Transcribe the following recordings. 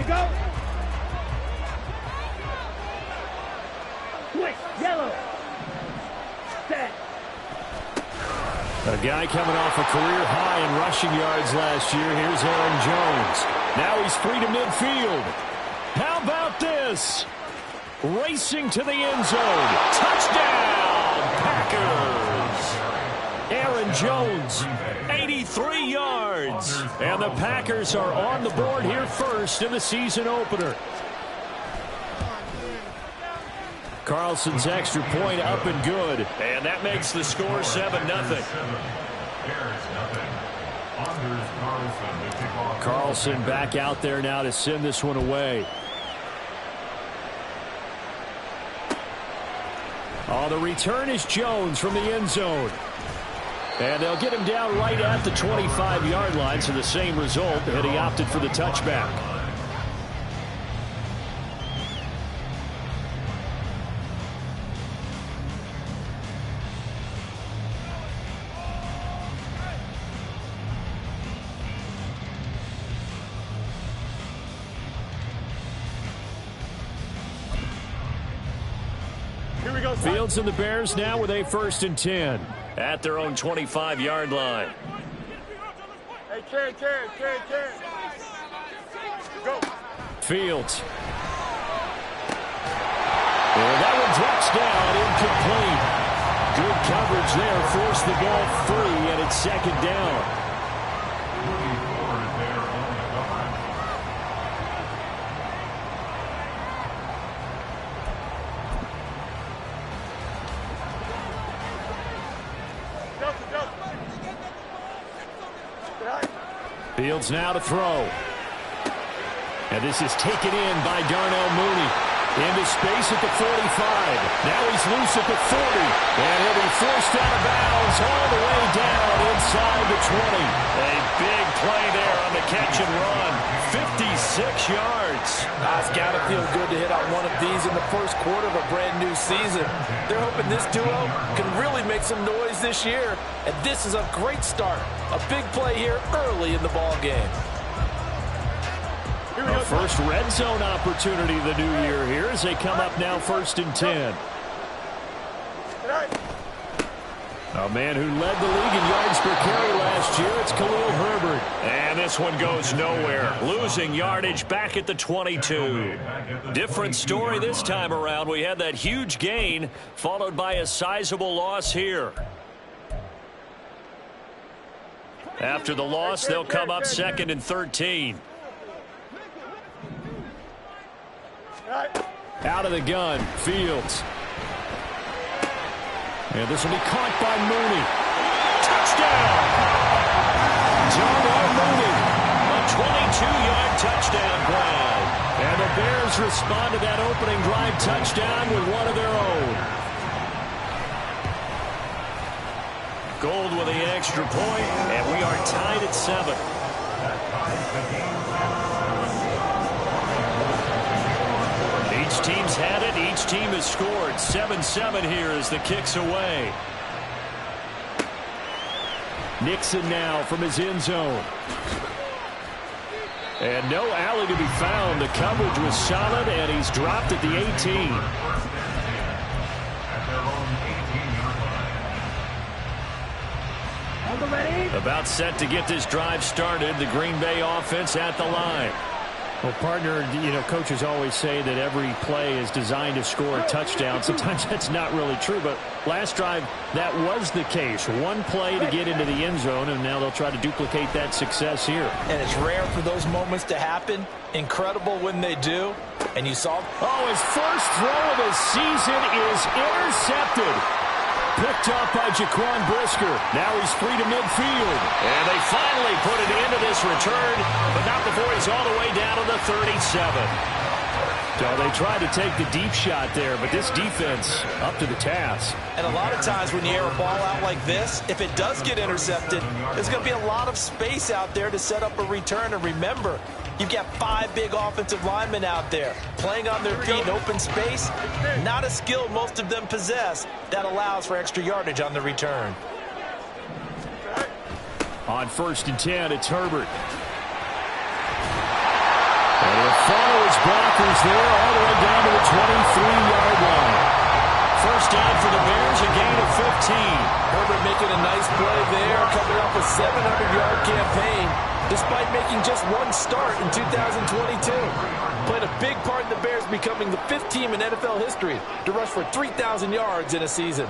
go. Switch, yellow. Set. A guy coming off a career high in rushing yards last year. Here's Aaron Jones. Now he's free to midfield. How about this? Racing to the end zone. Touchdown, Packers. Aaron Jones, 83 yards. And the Packers are on the board here first in the season opener. Carlson's extra point up and good. And that makes the score 7-0. Carlson back out there now to send this one away. Oh, the return is Jones from the end zone. And they'll get him down right at the 25-yard line, so the same result, and he opted for the touchback. Fields and the Bears now with a 1st and 10 at their own 25-yard line. Hey, carry. Go. Fields. And that one drops down, incomplete. Good coverage there, forced the ball free, and it's 2nd down. Fields now to throw. And this is taken in by Darnell Mooney. Into space at the 45. Now he's loose at the 40. And he'll be forced out of bounds all the way down inside the 20. A big play there on the catch and run. 56 yards. It's got to feel good to hit on one of these in the first quarter of a brand new season. They're hoping this duo can really make some noise this year. And this is a great start. A big play here early in the ball game. A first red zone opportunity of the new year here as they come up now 1st and 10. A man who led the league in yards per carry last year, it's Khalil Herbert. And this one goes nowhere. Losing yardage back at the 22. Different story this time around. We had that huge gain followed by a sizable loss here. After the loss, they'll come up 2nd and 13. Out of the gun, Fields. And this will be caught by Mooney. Touchdown! Darnell Mooney, a 22-yard touchdown grab. And the Bears respond to that opening drive touchdown with one of their own. Gold with the extra point, and we are tied at 7. Each team's had it. Each team has scored. 7-7 here as the kick's away. Nixon now from his end zone. And no alley to be found. The coverage was solid, and he's dropped at the 18. About set to get this drive started. The Green Bay offense at the line. Well, partner, coaches always say that every play is designed to score a touchdown. Sometimes that's not really true, but last drive, that was the case. One play to get into the end zone, and now they'll try to duplicate that success here. And it's rare for those moments to happen. Incredible when they do. And you saw... Oh, his first throw of the season is intercepted. Picked up by Jaquan Brisker. Now he's free to midfield. And they finally put it into this return, but not before he's all the way down to the 37. So they tried to take the deep shot there, but this defense up to the task. And a lot of times when you air a ball out like this, if it does get intercepted, there's going to be a lot of space out there to set up a return. And remember, you've got 5 big offensive linemen out there playing on their feet in open space. Not a skill most of them possess that allows for extra yardage on the return. On 1st and 10, it's Herbert. And he'll follow his blockers there all the way down to the 23-yard line. First down for the Bears, a gain of 15. Herbert making a nice play there, coming off a 700-yard campaign, despite making just one start in 2022. Played a big part in the Bears becoming the 5th team in NFL history to rush for 3,000 yards in a season.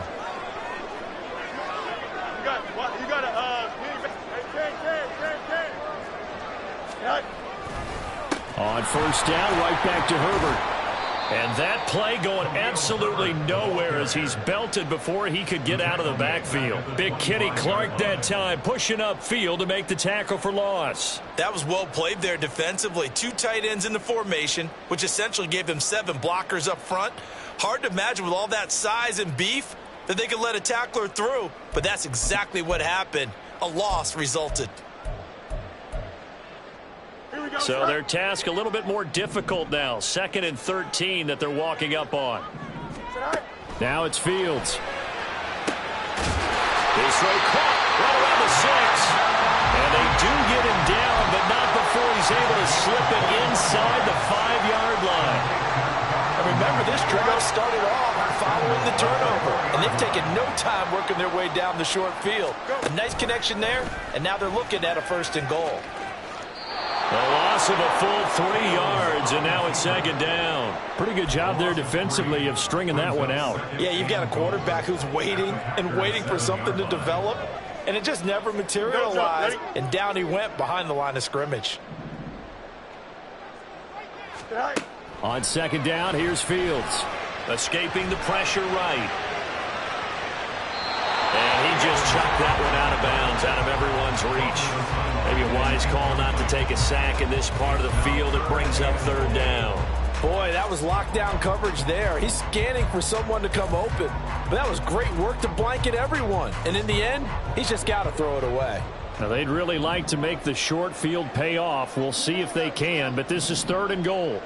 On first down, right back to Herbert. And that play going absolutely nowhere as he's belted before he could get out of the backfield. Big Kenny Clark that time pushing upfield to make the tackle for loss. That was well played there defensively. 2 tight ends in the formation, which essentially gave them 7 blockers up front. Hard to imagine with all that size and beef that they could let a tackler through, but that's exactly what happened. A loss resulted. So their task a little bit more difficult now. 2nd and 13 that they're walking up on. Now it's Fields. This throw caught right around the 6. And they do get him down, but not before he's able to slip it inside the 5-yard line. And remember, this drive started off following the turnover, and they've taken no time working their way down the short field. A nice connection there, and now they're looking at a 1st and goal. A loss of a full 3 yards, and now it's 2nd down. Pretty good job there defensively of stringing that one out. Yeah, you've got a quarterback who's waiting and waiting for something to develop, and it just never materialized, and down he went behind the line of scrimmage. On 2nd down, here's Fields. Escaping the pressure right. And he just chucked that one out of bounds, out of everyone's reach. Maybe a wise call not to take a sack in this part of the field. It brings up 3rd down. Boy, that was lockdown coverage there. He's scanning for someone to come open. But that was great work to blanket everyone. And in the end, he's just got to throw it away. Now, they'd really like to make the short field pay off. We'll see if they can, but this is 3rd and goal.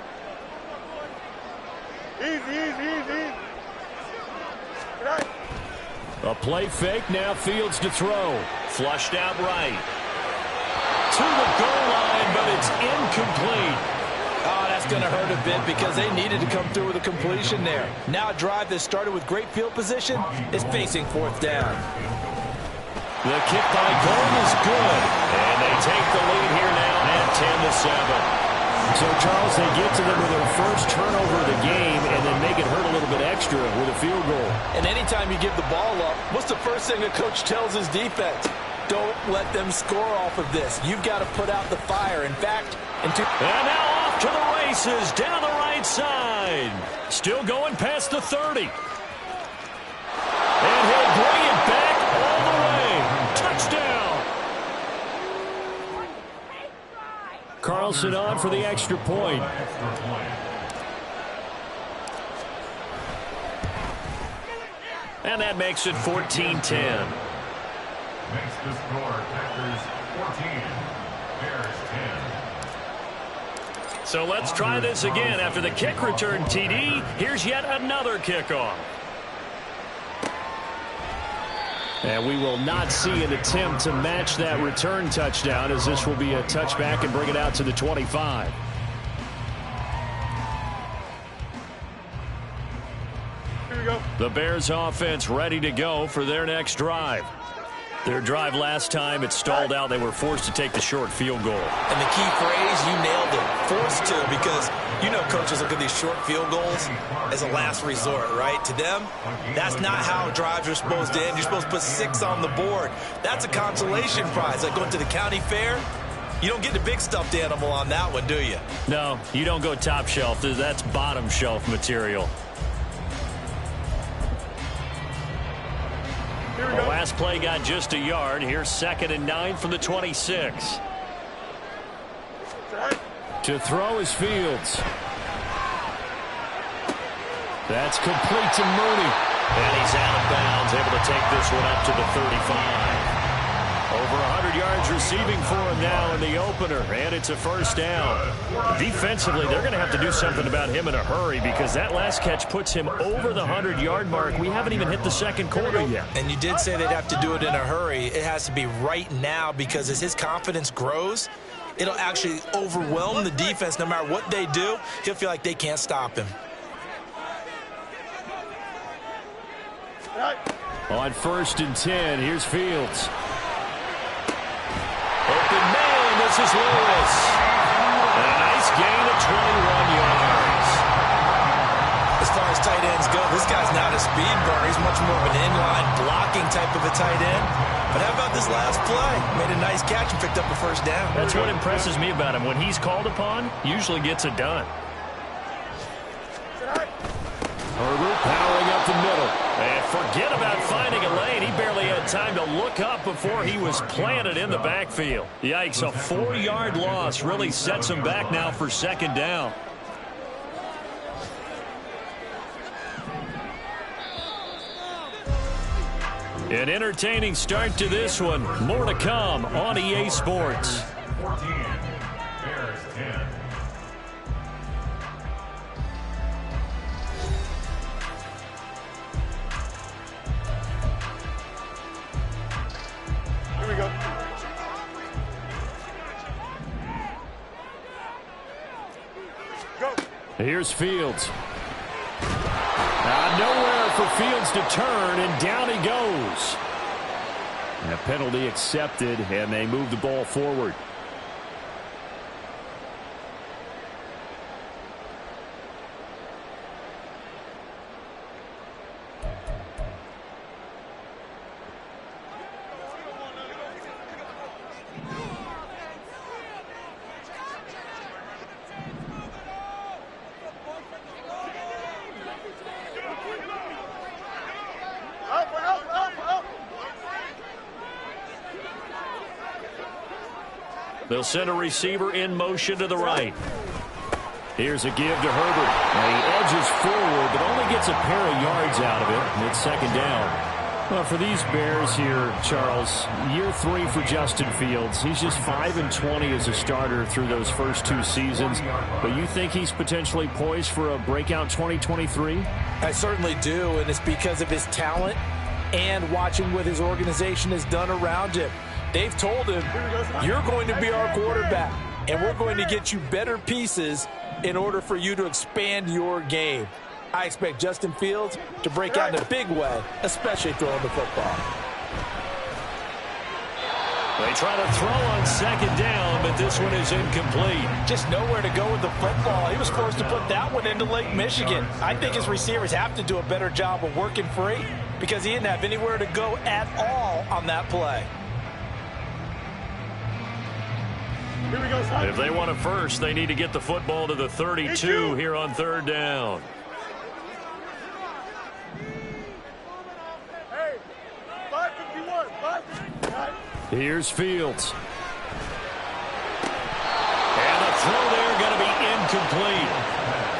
Easy. A play fake, now Fields to throw. Flushed out right. To the goal line, but it's incomplete. Oh, that's going to hurt a bit because they needed to come through with a completion there. Now a drive that started with great field position is facing 4th down. The kick by Golden is good. And they take the lead here now at 10-7. So, Charles, they get to them with their first turnover of the game and then make it hurt a little bit extra with a field goal. And anytime you give the ball up, what's the first thing a coach tells his defense? Don't let them score off of this. You've got to put out the fire. In fact, and now off to the races down the right side. Still going past the 30. And he'll bring it back all the way. Touchdown. Carlson on for the extra point. And that makes it 14-10. Makes the score Packers 14, Bears 10. So let's try this again. After the kick return TD, here's yet another kickoff. And we will not see an attempt to match that return touchdown, as this will be a touchback and bring it out to the 25. Here we go. The Bears offense ready to go for their next drive. Their drive last time, it stalled out. They were forced to take the short field goal. And the key phrase, you nailed it, forced to, because you know coaches look at these short field goals as a last resort, right? To them, that's not how drives are supposed to end. You're supposed to put 6 on the board. That's a consolation prize. Like going to the county fair, you don't get the big stuffed animal on that one, do you? No, you don't go top shelf. That's bottom shelf material. The last play got just a yard. Here's 2nd and 9 from the 26. To throw is Fields. That's complete to Mooney. And he's out of bounds, able to take this one up to the 35. Over 100 yards receiving for him now in the opener, and it's a first down. Defensively, they're going to have to do something about him in a hurry because that last catch puts him over the 100-yard mark. We haven't even hit the second quarter yet. And you did say they'd have to do it in a hurry. It has to be right now because as his confidence grows, it'll actually overwhelm the defense. No matter what they do, he'll feel like they can't stop him. On 1st and 10, here's Fields. Open man, this is Lewis. And a nice gain of 21 yards. As far as tight ends go, this guy's not a speed burner. He's much more of an inline blocking type of a tight end. But how about this last play? Made a nice catch and picked up a first down. That's what impresses me about him. When he's called upon, usually gets it done. Herbert powering up the middle. And forget about finding a lane. He barely had time to look up before he was planted in the backfield. Yikes, a 4-yard loss really sets him back now for 2nd down. An entertaining start to this one. More to come on EA Sports. 14, Bears 10. Here we go. Go. Here's Fields. Nowhere for Fields to turn, and down he goes. And a penalty accepted, and they move the ball forward. They'll send a receiver in motion to the right. Here's a give to Herbert. Now he edges forward, but only gets a pair of yards out of it, and it's 2nd down. Well, for these Bears here, Charles, year 3 for Justin Fields. He's just 5-20 as a starter through those first 2 seasons. But you think he's potentially poised for a breakout 2023? I certainly do, and it's because of his talent and watching what his organization has done around him. They've told him, you're going to be our quarterback, and we're going to get you better pieces in order for you to expand your game. I expect Justin Fields to break out in a big way, especially throwing the football. They try to throw on 2nd down, but this one is incomplete. Just nowhere to go with the football. He was forced to put that one into Lake Michigan. I think his receivers have to do a better job of working free because he didn't have anywhere to go at all on that play. Here we go, If they want it first, they need to get the football to the 32 here on 3rd down. Hey, 551, 551. Here's Fields. And the throw there going to be incomplete.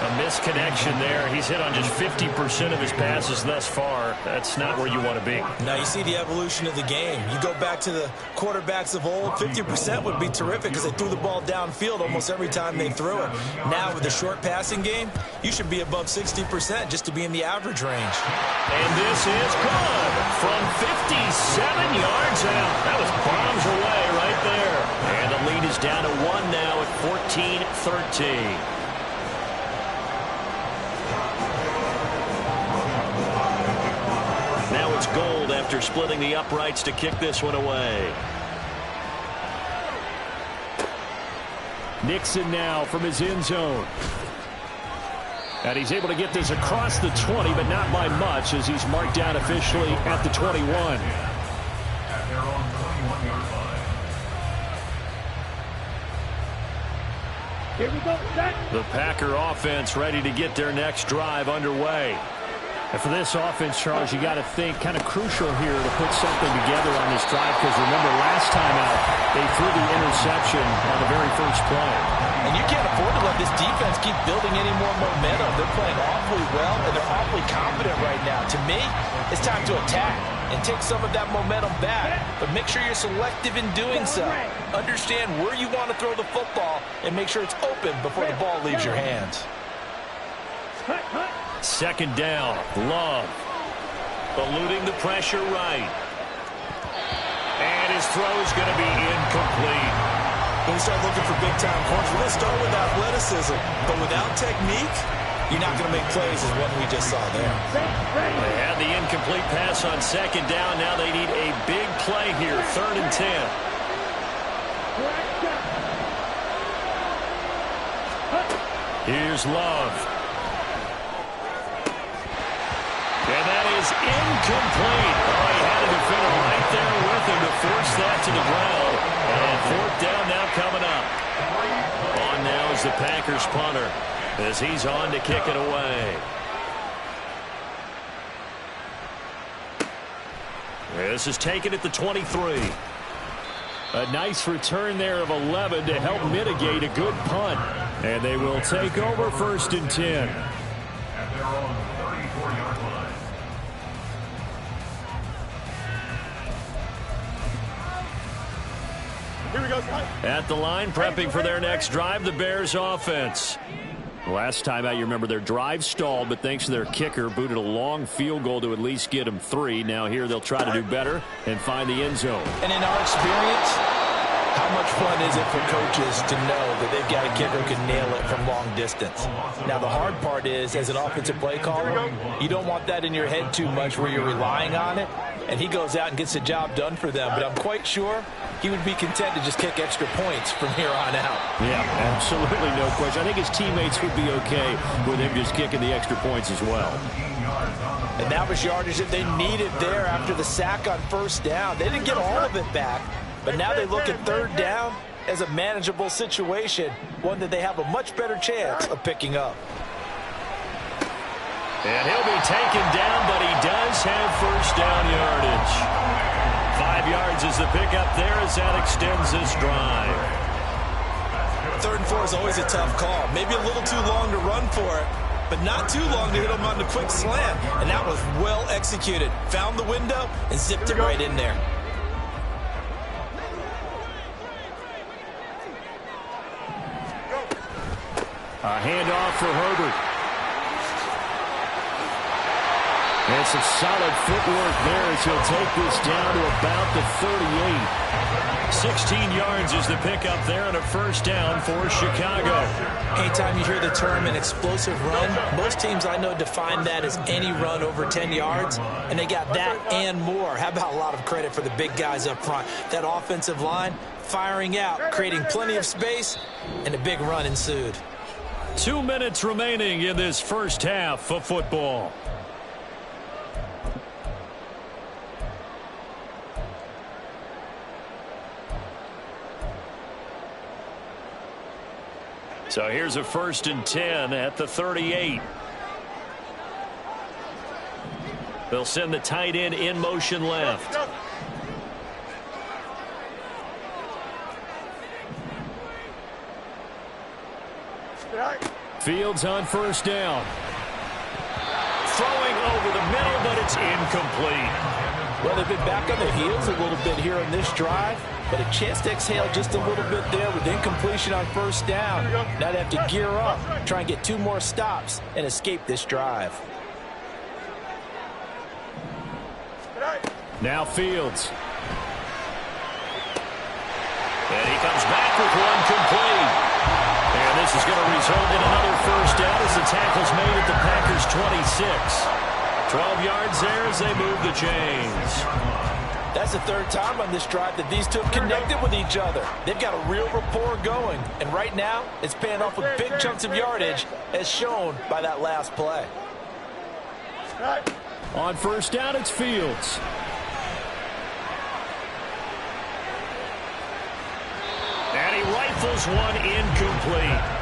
A misconnection there. He's hit on just 50% of his passes thus far. That's not where you want to be. Now you see the evolution of the game. You go back to the quarterbacks of old, 50% would be terrific because they threw the ball downfield almost every time they threw it. Now with the short passing game, you should be above 60% just to be in the average range. And this is good from 57 yards out. That was bombs away right there. And the lead is down to 1 now at 14-13. Now it's Gold after splitting the uprights to kick this one away. Nixon now from his end zone. And he's able to get this across the 20, but not by much as he's marked down officially at the 21. At their own 21-yard line. Here we go, Jack. The Packer offense ready to get their next drive underway. And for this offense, Charles, you got to think kind of crucial here to put something together on this drive because remember last time out they threw the interception on the very first play. And you can't afford to let this defense keep building any more momentum. They're playing awfully well and they're awfully confident right now. To me, it's time to attack and take some of that momentum back. But make sure you're selective in doing so. Understand where you want to throw the football and make sure it's open before the ball leaves your hands. 2nd down, Love. Eluding the pressure right. And his throw is going to be incomplete. When you start looking for big-time corners, we're going to start with athleticism. But without technique, you're not going to make plays as what we just saw there. They had the incomplete pass on second down. Now they need a big play here, 3rd and 10. Here's Love. And that is incomplete. Oh, he had a defender right there with him to force that to the ground. And 4th down now coming up. On now is the Packers punter as he's on to kick it away. This is taken at the 23. A nice return there of 11 to help mitigate a good punt. And they will take over 1st and 10. At their own 34-yard line. Here we go, Scott. At the line, prepping for their next drive, the Bears offense. Last time out, you remember their drive stalled, but thanks to their kicker, booted a long field goal to at least get them 3. Now here they'll try to do better and find the end zone. And in our experience, how much fun is it for coaches to know that they've got a kicker who can nail it from long distance? Now, the hard part is, as an offensive play caller, you don't want that in your head too much where you're relying on it, and he goes out and gets the job done for them. But I'm quite sure he would be content to just kick extra points from here on out. Yeah, absolutely no question. I think his teammates would be okay with him just kicking the extra points as well. And that was yardage that they needed there after the sack on 1st down. They didn't get all of it back. But now they look at 3rd down as a manageable situation, one that they have a much better chance of picking up. And he'll be taken down, but he does have 1st down yardage. 5 yards is the pickup there as that extends this drive. 3rd and 4 is always a tough call. Maybe a little too long to run for it, but not too long to hit him on the quick slant. And that was well executed. Found the window and zipped it right in there. A handoff for Herbert. And some solid footwork there as he'll take this down to about the 38. 16 yards is the pickup there and a 1st down for Chicago. Anytime you hear the term an explosive run, most teams I know define that as any run over 10 yards, and they got that and more. How about a lot of credit for the big guys up front? That offensive line firing out, creating plenty of space, and a big run ensued. 2 minutes remaining in this 1st half of football. So here's a 1st and 10 at the 38. They'll send the tight end in motion left. Fields on 1st down. Throwing over the middle, but it's incomplete. Well, they've been back on their heels a little bit here on this drive, but a chance to exhale just a little bit there with incompletion on 1st down. Now they have to gear up, try and get 2 more stops, and escape this drive. Now Fields. And he comes back with one complete. And this is going to result in another 1st down as the tackle's made at the Packers' 26. 12 yards there as they move the chains. That's the 3rd time on this drive that these two have connected with each other. They've got a real rapport going. And right now, it's paying off with big chunks of yardage, as shown by that last play. On 1st down, it's Fields. And he rifles one incomplete.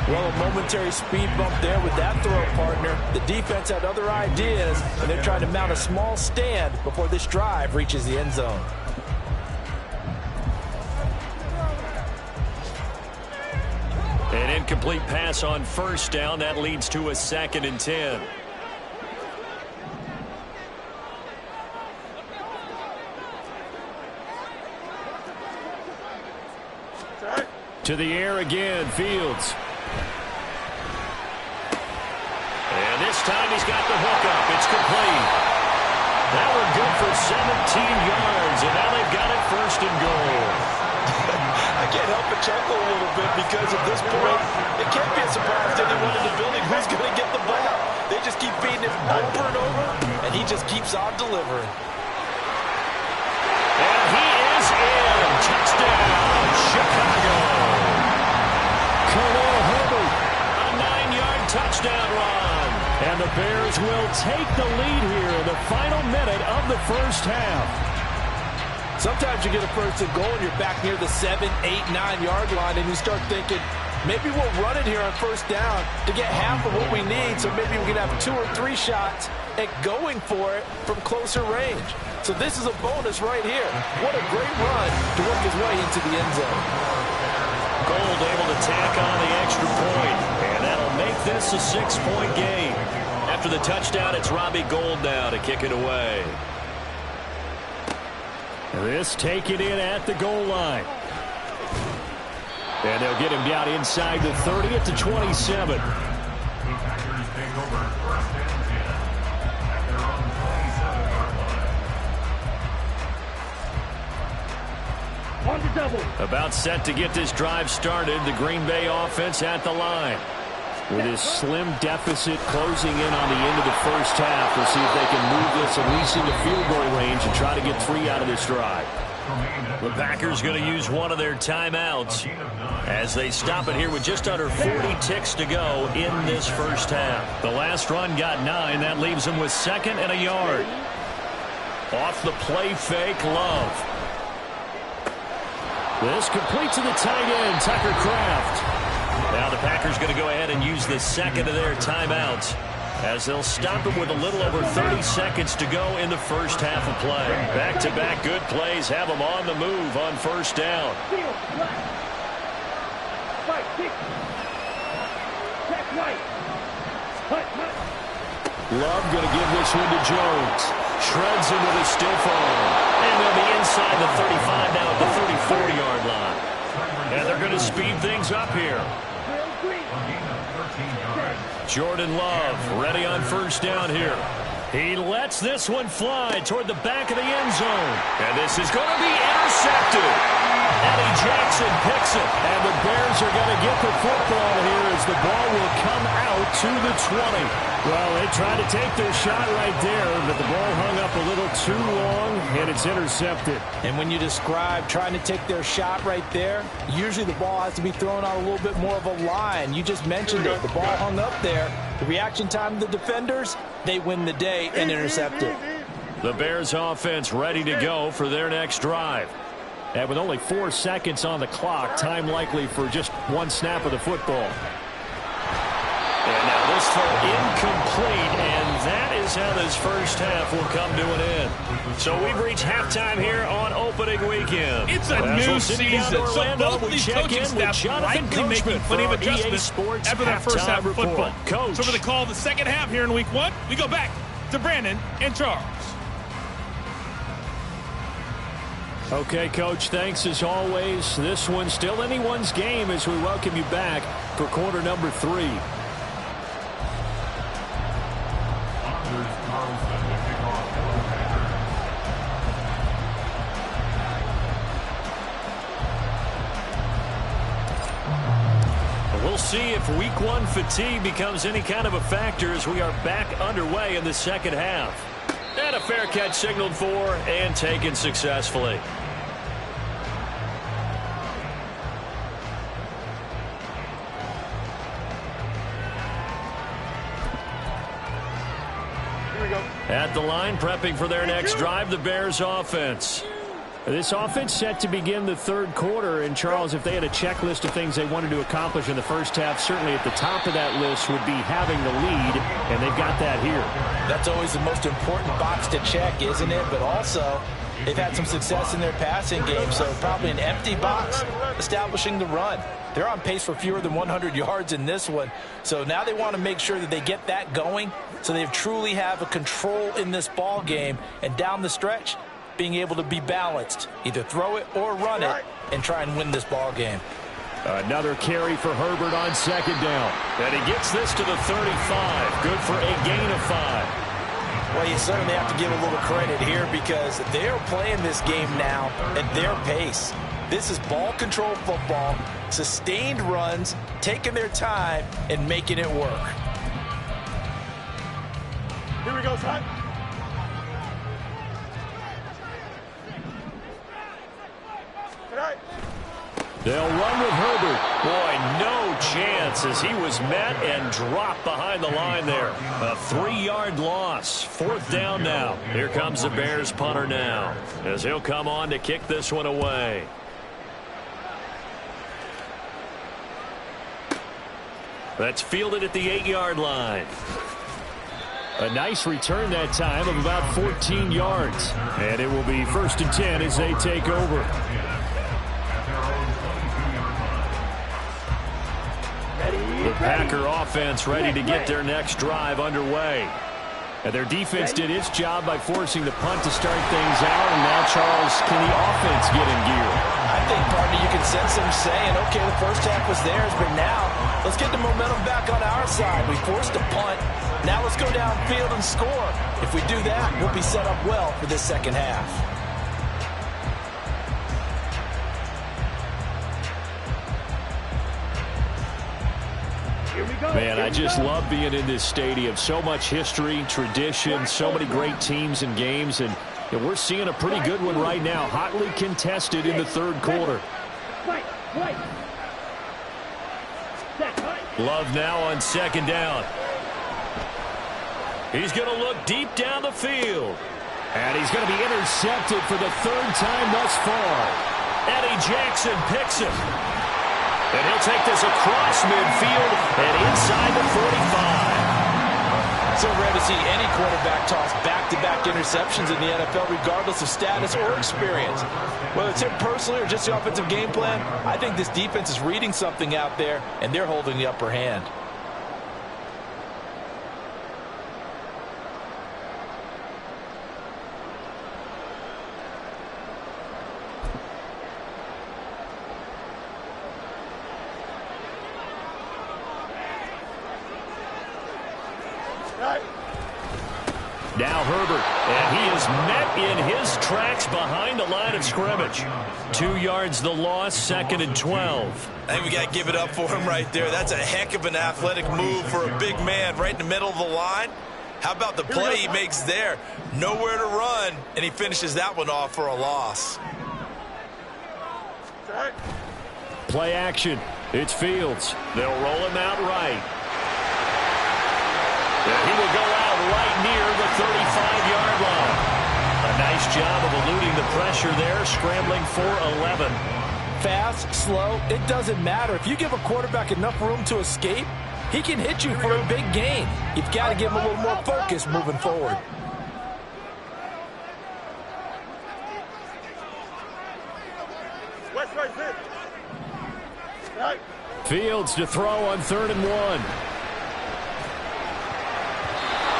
Well, a momentary speed bump there with that throw partner. The defense had other ideas, and they're trying to mount a small stand before this drive reaches the end zone. An incomplete pass on 1st down. That leads to a 2nd and 10. To the air again, Fields. And this time he's got the hook up. It's complete. That one good for 17 yards, and now they've got it 1st and goal. I can't help but to chuckle a little bit because at this point, it can't be a surprise to anyone in the building who's going to get the ball. They just keep feeding it over and over, and he just keeps on delivering. And he is in. Touchdown, Chicago. Khalil Herbert, a 9-yard touchdown run. And the Bears will take the lead here in the final minute of the first half. Sometimes you get a first and goal and you're back near the 7, 8, 9-yard line, and you start thinking, maybe we'll run it here on first down to get half of what we need, so maybe we can have 2 or 3 shots at going for it from closer range. So this is a bonus right here. What a great run to work his way into the end zone. Gold able to tack on the extra point, and that'll make this a 6-point game. After the touchdown, it's Robbie Gould now to kick it away. This taken in at the goal line. And they'll get him down inside the 30 at the 27. The Packers take over first and 10 at their own 27-yard line. On the double. About set to get this drive started, the Green Bay offense at the line. With his slim deficit closing in on the end of the first half, we'll see if they can move this at least into field goal range and try to get 3 out of this drive. The Packers going to use one of their timeouts as they stop it here with just under 40 ticks to go in this first half. The last run got 9. That leaves them with 2nd and a yard. Off the play fake, Love. This complete to the tight end, Tucker Kraft. Now the Packers going to go ahead and use the second of their timeouts as they'll stop him with a little over 30 seconds to go in the first half of play. Back-to-back good plays have them on the move on first down. Love going to give this one to Jones. Shreds him with a stiff arm. And they'll be inside the 35 now at the 34-yard line. And they're going to speed things up here. Jordan Love ready on first down here. He lets this one fly toward the back of the end zone. And this is going to be intercepted. Eddie Jackson picks it. And the Bears are going to get the football here as the ball will come out to the 20. Well, they tried to take their shot right there, but the ball hung up a little too long, and it's intercepted. And when you describe trying to take their shot right there, usually the ball has to be thrown out a little bit more of a line. You just mentioned it. The ball hung up there. The reaction time of the defenders, they win the day and intercept it. The Bears offense ready to go for their next drive. And with only 4 seconds on the clock, time likely for just 1 snap of the football. And now this throw incomplete, and that is how this first half will come to an end. So we've reached halftime here on opening weekend. It's a new season, so both of these coaching staffs likely making plenty of adjustments after that first half of football. Coach. So for the call of the second half here in week 1, we go back to Brandon and Charles. Okay, Coach, thanks as always. This one's still anyone's game as we welcome you back for quarter number 3. We'll see if week 1 fatigue becomes any kind of a factor as we are back underway in the second half. And a fair catch signaled for and taken successfully. Here we go. At the line, prepping for their next drive, the Bears offense. This offense set to begin the third quarter. And, Charles, if they had a checklist of things they wanted to accomplish in the first half, certainly at the top of that list would be having the lead, and they've got that here. That's always the most important box to check, isn't it? But also, they've had some success in their passing game, so probably an empty box establishing the run. They're on pace for fewer than 100 yards in this one, so now they want to make sure that they get that going so they truly have a control in this ball game, and down the stretch, being able to be balanced, either throw it or run it, and try and win this ball game. Another carry for Herbert on second down. And he gets this to the 35. Good for a gain of 5. Well, you certainly have to give a little credit here because they're playing this game now at their pace. This is ball control football, sustained runs, taking their time, and making it work. Here we go, son. Tonight. They'll run with Herbert. Boy, no chance as he was met and dropped behind the line there. A 3-yard loss. 4th down now. Here comes the Bears punter now as he'll come on to kick this one away. That's fielded at the 8-yard line. A nice return that time of about 14 yards. And it will be 1st and 10 as they take over. The Packer offense ready to get their next drive underway. And their defense did its job by forcing the punt to start things out. And now, Charles, can the offense get in gear? I think, partner, you can sense them saying, okay, the first half was theirs, but now let's get the momentum back on our side. We forced a punt. Now let's go downfield and score. If we do that, we'll be set up well for this second half. Man, I just love being in this stadium. So much history, tradition, so many great teams and games, and we're seeing a pretty good one right now, hotly contested in the 3rd quarter. Love now on 2nd down. He's going to look deep down the field. And he's going to be intercepted for the 3rd time thus far. Eddie Jackson picks him. And he'll take this across midfield and inside the 45. So rare to see any quarterback toss back-to-back interceptions in the NFL, regardless of status or experience. Whether it's him personally or just the offensive game plan, I think this defense is reading something out there, and they're holding the upper hand. Now Herbert, and he is met in his tracks behind the line of scrimmage. 2 yards the loss, 2nd and 12. I think we got to give it up for him right there. That's a heck of an athletic move for a big man right in the middle of the line. How about the play he makes there? Nowhere to run, and he finishes that one off for a loss. Play action. It's Fields. They'll roll him out right. And he will go out right near the 35-yard line. A nice job of eluding the pressure there, scrambling for 11. Fast, slow, it doesn't matter. If you give a quarterback enough room to escape, he can hit you for a big gain. You've got to give him a little more focus moving forward. Fields to throw on 3rd and 1.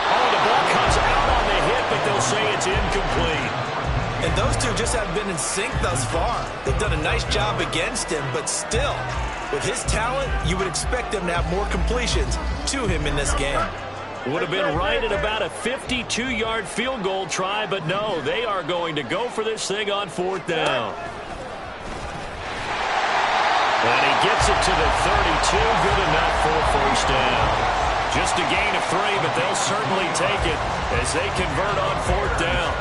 Oh, the ball comes out on the hit, but they'll say it's incomplete. And those two just haven't been in sync thus far. They've done a nice job against him, but still, with his talent, you would expect them to have more completions to him in this game. Would have been right at about a 52-yard field goal try, but no, they are going to go for this thing on 4th down. And he gets it to the 32, good enough for a 1st down. Just a gain of 3, but they'll certainly take it as they convert on 4th down.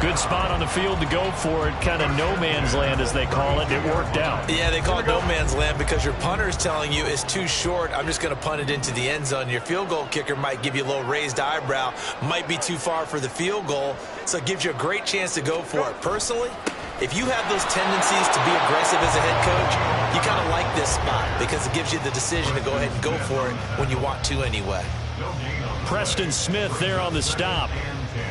Good spot on the field to go for it, kind of no man's land as they call it. It worked out. Yeah, they call it no man's land because your punter is telling you it's too short. I'm just going to punt it into the end zone. Your field goal kicker might give you a little raised eyebrow, might be too far for the field goal, so it gives you a great chance to go for it. Personally, if you have those tendencies to be aggressive as a head coach, you kind of like this spot because it gives you the decision to go ahead and go for it when you want to anyway. Preston Smith there on the stop.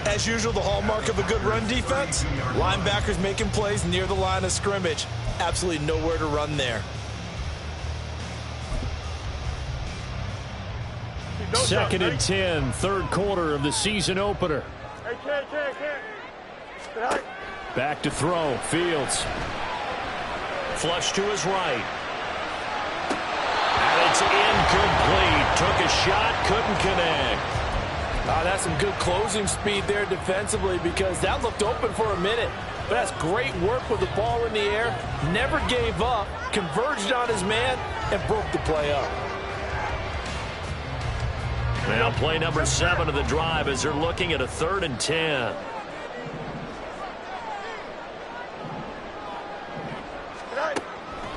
As usual, the hallmark of a good run defense, linebackers making plays near the line of scrimmage. Absolutely nowhere to run there. 2nd and 10, 3rd quarter of the season opener. Back to throw, Fields. Flush to his right. And it's incomplete. Took a shot, couldn't connect. That's some good closing speed there defensively because that looked open for a minute. But that's great work with the ball in the air. Never gave up, converged on his man, and broke the play up. Now play number 7 of the drive as they're looking at a 3rd and 10.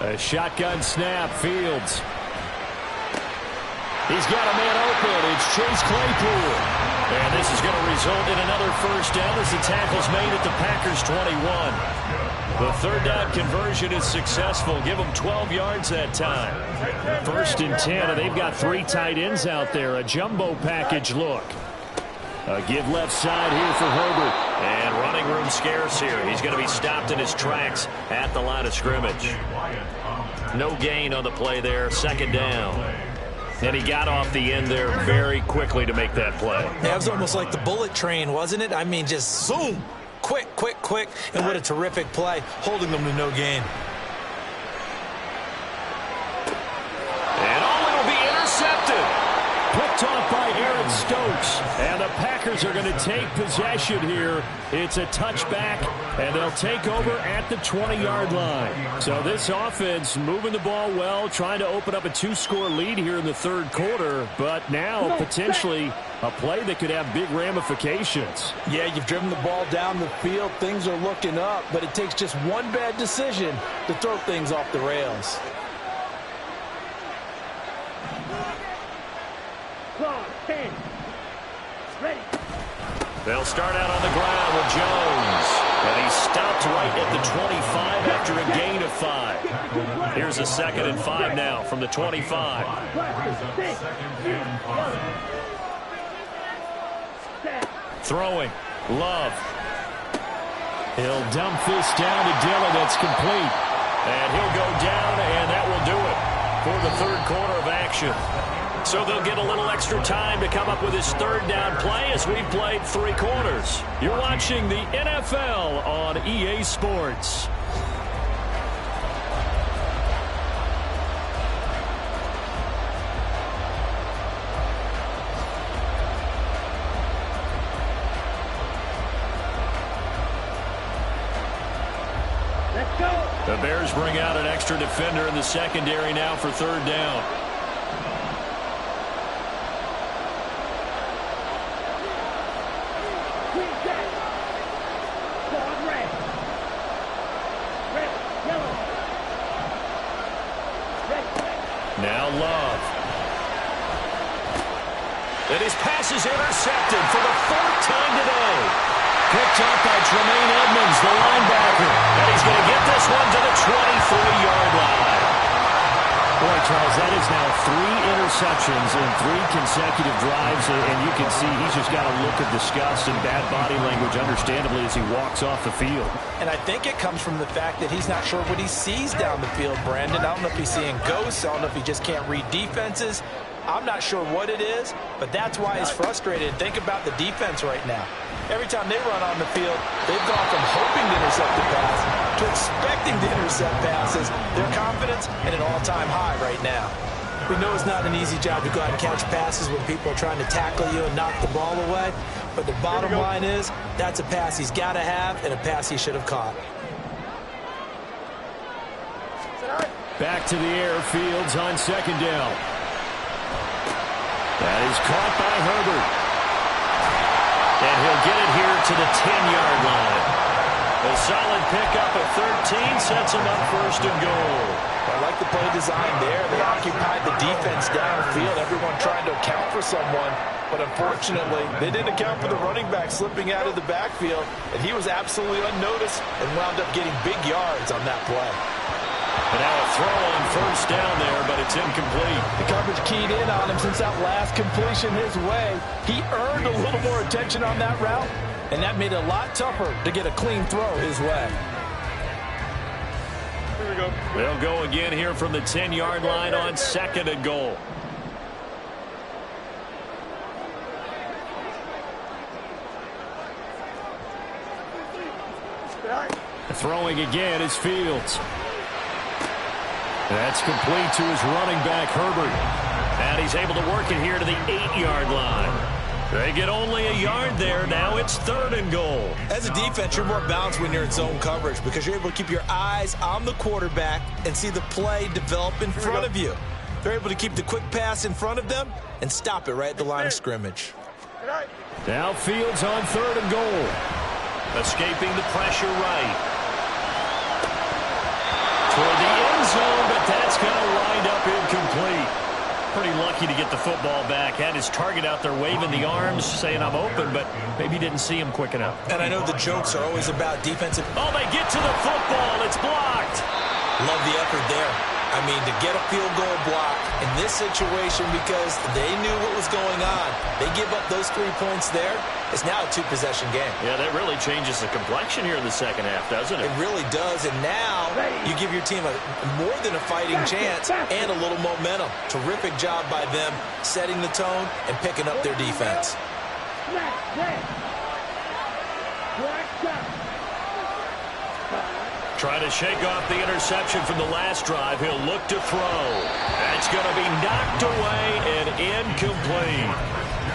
A shotgun snap, Fields. He's got a man open. It's Chase Claypool. And this is going to result in another first down as the tackle's made at the Packers' 21. The 3rd down conversion is successful. Give them 12 yards that time. 1st and 10, and they've got 3 tight ends out there. A jumbo package look. A give left side here for Herbert. And running room scarce here. He's going to be stopped in his tracks at the line of scrimmage. No gain on the play there. 2nd down. And he got off the end there very quickly to make that play. Yeah, it was almost like the bullet train, wasn't it? I mean, just zoom. Quick, quick, quick. And what a terrific play, holding them to no gain. And oh, it'll be intercepted. Picked off by Aaron Stokes. And the Packers are going to take possession here. It's a touchback, and they'll take over at the 20-yard line. So this offense moving the ball well, trying to open up a 2-score lead here in the 3rd quarter, but now potentially a play that could have big ramifications. Yeah, you've driven the ball down the field. Things are looking up, but it takes just one bad decision to throw things off the rails. They'll start out on the ground with Jones. And he's stopped right at the 25 after a gain of 5. Here's a 2nd and 5 now from the 25. Throwing. Love. He'll dump this down to Dillon. That's complete. And he'll go down, and that will do it for the 3rd quarter of action. So they'll get a little extra time to come up with his 3rd down play as we've played 3 quarters. You're watching the NFL on EA Sports. Let's go. The Bears bring out an extra defender in the secondary now for 3rd down. Now Love. And his pass is intercepted for the 4th time today. Picked up by Tremaine Edmonds, the linebacker. And he's going to get this one to the 23-yard line. Boy, Charles, that is now 3 interceptions in 3 consecutive drives, and you can see he's just got a look of disgust and bad body language, understandably, as he walks off the field. And I think it comes from the fact that he's not sure what he sees down the field, Brandon. I don't know if he's seeing ghosts. I don't know if he just can't read defenses. I'm not sure what it is, but that's why he's frustrated. Think about the defense right now. Every time they run on the field, they've gone from hoping to intercept the pass to expecting to intercept passes. Their confidence at an all-time high right now. We know it's not an easy job to go out and catch passes when people are trying to tackle you and knock the ball away. But the bottom line is, that's a pass he's got to have and a pass he should have caught. Back to the air, Fields on 2nd down. That is caught by Herbert. And he'll get it here to the 10-yard line. A solid pickup of 13 sets him up 1st and goal. I like the play design there. They occupied the defense downfield, everyone trying to account for someone. But unfortunately, they didn't account for the running back slipping out of the backfield, and he was absolutely unnoticed and wound up getting big yards on that play. And now a throw on 1st down there, but it's incomplete. The coverage keyed in on him since that last completion his way. He earned a little more attention on that route, and that made it a lot tougher to get a clean throw his way. Here we go. They'll go again here from the 10-yard line on 2nd and goal. Throwing again is Fields. That's complete to his running back, Herbert. And he's able to work it here to the 8-yard line. They get only a yard there. Now it's 3rd and goal. As a defense, you're more balanced when you're in zone coverage because you're able to keep your eyes on the quarterback and see the play develop in front of you. They're able to keep the quick pass in front of them and stop it right at the line of scrimmage. Now Fields on 3rd and goal. Escaping the pressure right. Toward the end zone, but that's going to wind up incomplete. Pretty lucky to get the football back. Had his target out there waving the arms, saying I'm open, but maybe didn't see him quick enough. And I know the jokes are always about defensive. Oh, they get to the football. It's blocked. Love the effort there. I mean, to get a field goal block in this situation because they knew what was going on. They give up those 3 points there. It's now a 2-possession game. Yeah, that really changes the complexion here in the second half, doesn't it? It really does. And now you give your team more than a fighting chance and a little momentum. Terrific job by them setting the tone and picking up their defense. Trying to shake off the interception from the last drive. He'll look to throw. That's going to be knocked away and incomplete.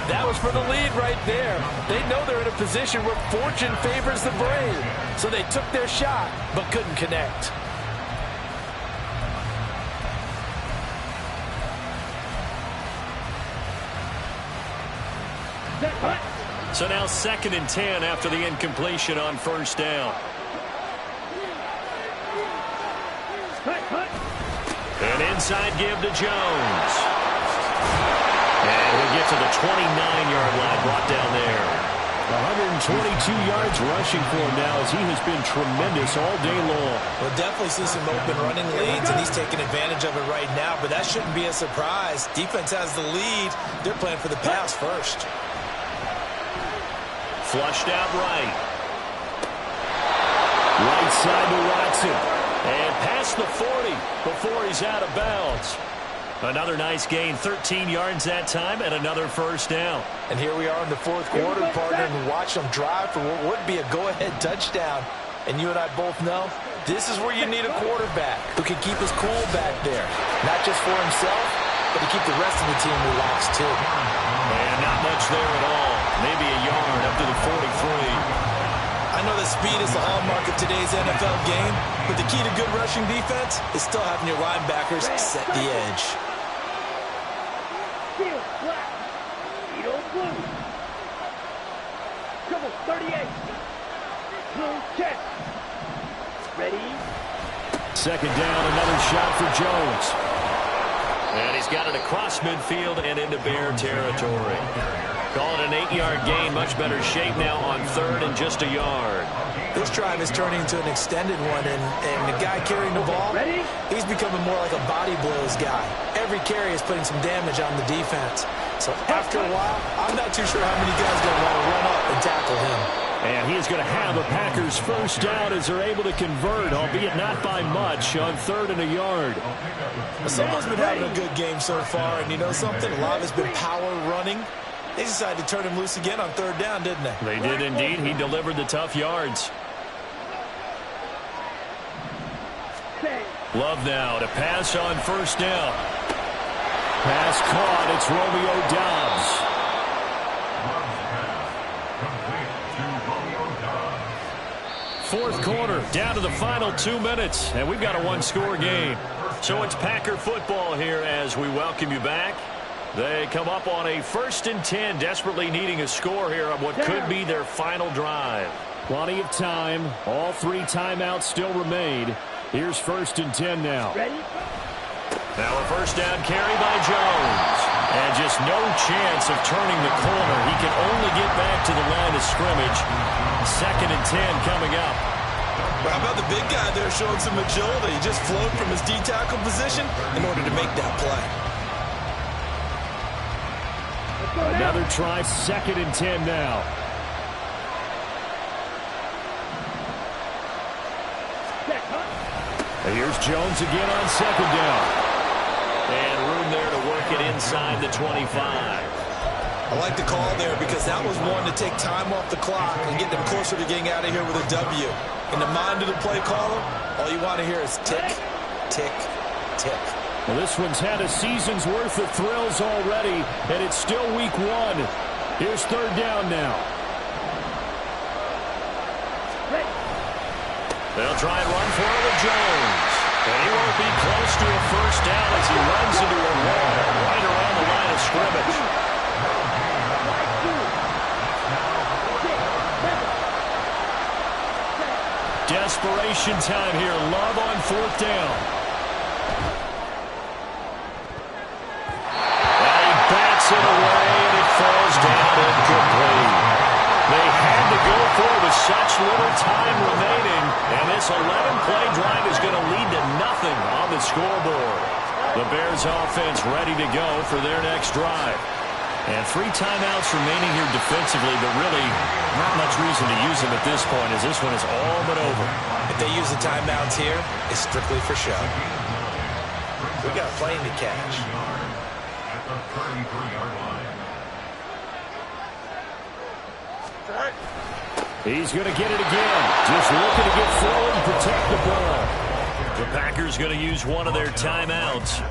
That was for the lead right there. They know they're in a position where fortune favors the brave. So they took their shot, but couldn't connect. So now 2nd and 10 after the incompletion on 1st down. An inside give to Jones. And we'll get to the 29-yard line, brought down there. 122 yards rushing for him now as he has been tremendous all day long. We'll definitely see some open running leads, and he's taking advantage of it right now, but that shouldn't be a surprise. Defense has the lead. They're playing for the pass first. Flushed out right. Right side to Watson. And past the 40 before he's out of bounds. Another nice gain, 13 yards that time, and another 1st down. And here we are in the 4th quarter, partner, and watch them drive for what would be a go-ahead touchdown. And you and I both know this is where you need a quarterback who can keep his cool back there. Not just for himself, but to keep the rest of the team relaxed, too. And not much there at all. Maybe a yard up to the 43. I know that speed is the hallmark of today's NFL game, but the key to good rushing defense is still having your linebackers set the edge. Trouble 38. Blue check. Ready? 2nd down, another shot for Jones. And he's got it across midfield and into Bear territory. Call it an 8-yard gain. Much better shape now on 3rd and just a yard. This drive is turning into an extended one, and the guy carrying the ball, he's becoming more like a body blows guy. Every carry is putting some damage on the defense. So after a while, I'm not too sure how many guys are going to want to run up and tackle him. And he is going to have a Packers 1st down as they're able to convert, albeit not by much, on 3rd and a yard. Someone's been having a good game so far, and you know something? A lot of it's been power running. They decided to turn him loose again on 3rd down, didn't they? They did indeed. He delivered the tough yards. Love now to pass on 1st down. Pass caught. It's Romeo Doubs. 4th quarter, down to the final 2 minutes, and we've got a 1-score game. So it's Packer football here as we welcome you back. They come up on a 1st and 10, desperately needing a score here on what could be their final drive. Plenty of time. All 3 timeouts still remain. Here's 1st and 10 now. Ready? Now a 1st down carry by Jones. And just no chance of turning the corner. He can only get back to the line of scrimmage. 2nd and 10 coming up. Well, how about the big guy there showing some agility? He just flowed from his D-tackle position in order to make that play. Another try, 2nd and 10 now. And here's Jones again on 2nd down. And room there to work it inside the 25. I like the call there because that was one to take time off the clock and get them closer to getting out of here with a W. In the mind of the play caller, all you want to hear is tick, tick, tick. Well, this one's had a season's worth of thrills already, and it's still week 1. Here's third down now. They'll try and run for it with Jones. And he won't be close to a first down as he runs into a wall right around the line of scrimmage. Desperation time here. Love on fourth down. And he bats it away, and it falls down incomplete. They had to go for it with such little time remaining, and this 11-play drive is going to lead to nothing on the scoreboard. The Bears offense ready to go for their next drive. And 3 timeouts remaining here defensively, but really not much reason to use them at this point, as this one is all but over. If they use the timeouts here, it's strictly for show. We got a plane to catch. At the 33-yard line. He's going to get it again. Just looking to get forward and protect the ball. The Packers going to use one of their timeouts,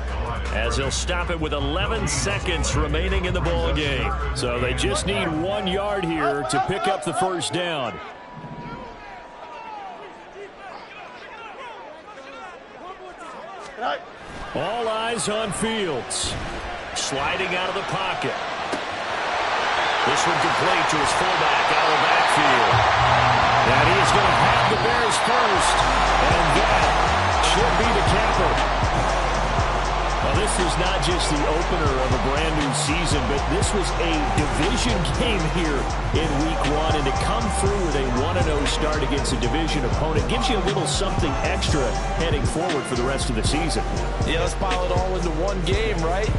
as they'll stop it with 11 seconds remaining in the ball game. So they just need 1 yard here to pick up the first down. All eyes on Fields. Sliding out of the pocket. This one complete to his fullback out of the backfield. And he is going to have the Bears first. And that should be the capper. Well, this was not just the opener of a brand new season, but this was a division game here in week 1. And to come through with a 1-0 start against a division opponent gives you a little something extra heading forward for the rest of the season. Yeah, let's pile it all into one game, right?